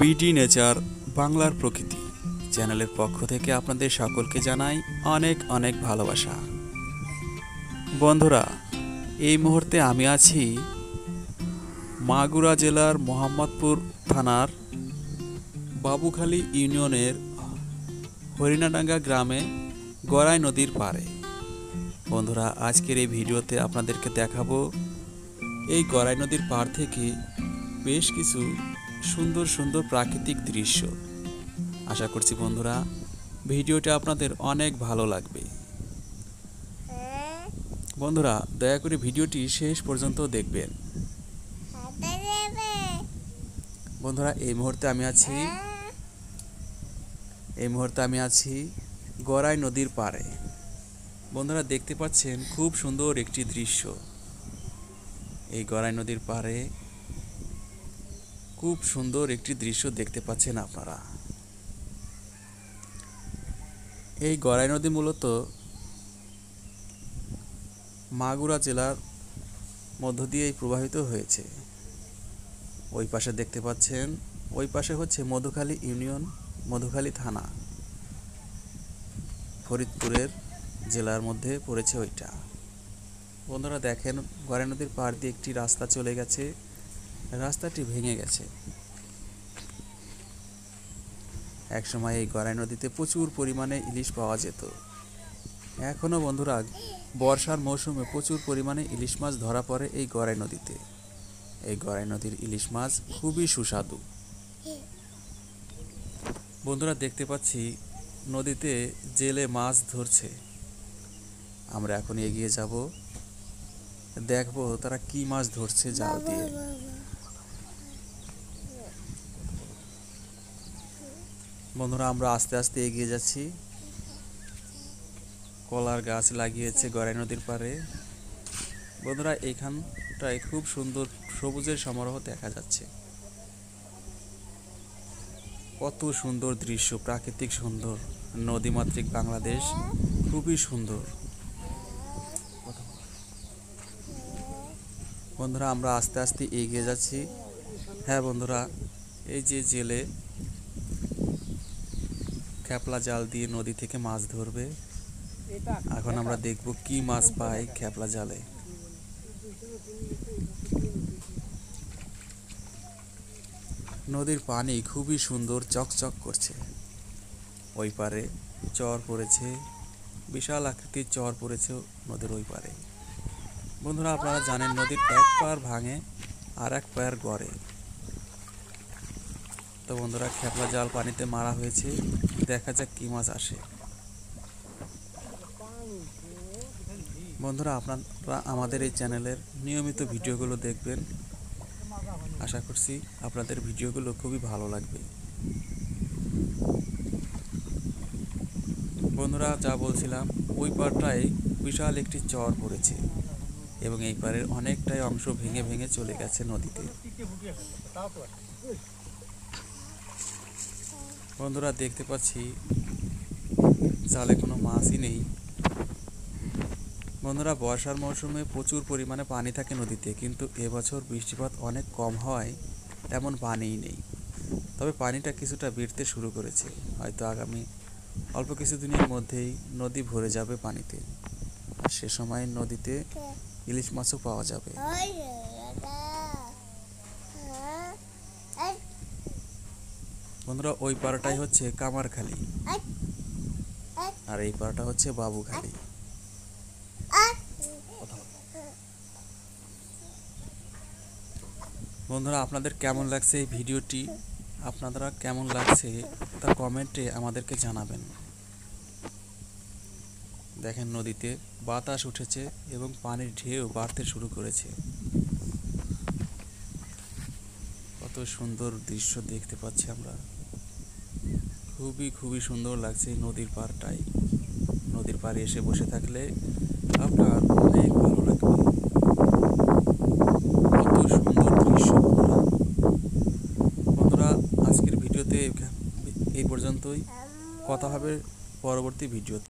BD nature বাংলার প্রকৃতি চ্যানেলের পক্ষ থেকে আপনাদের সকলকে জানাই অনেক অনেক ভালোবাসা। বন্ধুরা, এই মুহূর্তে আমি আছি মাগুরা জেলার মোহাম্মদপুর থানার বাবুখালী ইউনিয়নের হরিণাডাঙ্গা গ্রামে গড়াই নদীর পাড়ে। বন্ধুরা, আজকের এই ভিডিওতে আপনাদেরকে দেখাবো এই গড়াই নদীর পাড় থেকে বেশ কিছু সুন্দর সুন্দর প্রাকৃতিক দৃশ্য। আশা করছি বন্ধুরা ভিডিওটা আপনাদের অনেক ভালো লাগবে। বন্ধুরা, দয়া করে ভিডিওটি শেষ পর্যন্ত দেখবেন। বন্ধুরা, এই মুহূর্তে আমি আছি গড়াই নদীর পাড়ে। বন্ধুরা, দেখতে পাচ্ছেন খুব সুন্দর একটি দৃশ্য। এই গড়াই নদীর পাড়ে খুব সুন্দর একটি দৃশ্য দেখতে পাচ্ছেন আপনারা। এই গড়াই নদী মূলত মাগুরা জেলার মধ্য দিয়েই প্রবাহিত হয়েছে। ওই পাশে দেখতে পাচ্ছেন, ওই পাশে হচ্ছে মধুখালী ইউনিয়ন, মধুখালী থানা, ফরিদপুরের জেলার মধ্যে পড়েছে ওইটা। বন্ধুরা দেখেন, গড়াই নদীর পাড় দিয়ে একটি রাস্তা চলে গেছে, রাস্তাটি ভেঙে গেছে। একসময় এই গড়াই নদীতে প্রচুর পরিমাণে ইলিশ পাওয়া যেত। এখনও বন্ধুরা বর্ষার মৌসুমে প্রচুর পরিমাণে ইলিশ মাছ ধরা পড়ে এই গড়াই নদীতে। এই গড়াই নদীর ইলিশ মাছ খুবই সুস্বাদু। বন্ধুরা, দেখতে পাচ্ছি নদীতে জেলে মাছ ধরছে। আমরা এখন এগিয়ে যাব, দেখবো তারা কি মাছ ধরছে জাল দিয়ে। বন্ধুরা, আমরা আস্তে আস্তে এগিয়ে যাচ্ছি। কলার গাছ লাগিয়েছে গড়াই নদীর পাড়ে। বন্ধুরা, এইখানটায় খুব সুন্দর সবুজের সমারোহ দেখা যাচ্ছে। কত সুন্দর দৃশ্য, প্রাকৃতিক সুন্দর, নদীমাতৃক বাংলাদেশ খুবই সুন্দর। বন্ধুরা, আমরা আস্তে আস্তে এগিয়ে যাচ্ছি। হ্যাঁ বন্ধুরা, এই যে জেলে খেপলা জাল দিয়ে নদী থেকে মাছ ধরবে। এখন আমরা দেখব কি মাছ পাই খেপলা জালে। নদীর পানি খুবই সুন্দর, চকচক করছে। ওই পারে চর পড়েছে, বিশাল আকৃতির চর পড়েছে নদীর ওই পারে। বন্ধুরা, আপনারা জানেন নদীর এক পার ভাঙে আর এক পার গড়ে। তো বন্ধুরা, খেপলা জাল পানিতে মারা হয়েছে, দেখা যাক কি মাছ আসে। বন্ধুরা, আপনারা আমাদের এই চ্যানেলের নিয়মিত ভিডিওগুলো দেখবেন। আশা করছি আপনাদের ভিডিওগুলো খুবই ভালো লাগবে। বন্ধুরা, যা বলছিলাম, ওই পাড়টায় বিশাল একটি চর পড়েছে এবং এই পাড়ের অনেকটাই অংশ ভেঙে ভেঙে চলে গেছে নদীতে। বন্ধুরা, দেখতে পাচ্ছি জালে কোনো মাছই নেই। বন্ধুরা, বর্ষার মৌসুমে প্রচুর পরিমাণে পানি থাকে নদীতে, কিন্তু এবছর বৃষ্টিপাত অনেক কম হয়, তেমন পানিই নেই। তবে পানিটা কিছুটা বেড়তে শুরু করেছে। হয়তো আগামী অল্প কিছুদিনের মধ্যেই নদী ভরে যাবে পানিতে। সে সময় নদীতে ইলিশ মাছও পাওয়া যাবে। বন্ধুরা, ওই পাড়টাই হচ্ছে কামারখালী আর এই পাড়টা হচ্ছে বাবুখালী। বন্ধুরা, আপনাদের কেমন লাগছে এই ভিডিওটি, আপনারা কেমন লাগছে তা কমেন্টে আমাদেরকে জানাবেন। দেখেন, নদীতে বাতাস উঠেছে এবং পানির ঢেউ বাড়তে শুরু করেছে। কত সুন্দর দৃশ্য দেখতে পাচ্ছি আমরা। খুবই খুবই সুন্দর লাগছে নদীর পাড়টাই। নদীর পাড়ে এসে বসে থাকলে আপনার অনেক ভালো লাগবে। কত সুন্দর দৃশ্য। বন্ধুরা, আজকের ভিডিওতে এই পর্যন্তই। কথা হবে পরবর্তী ভিডিওতে।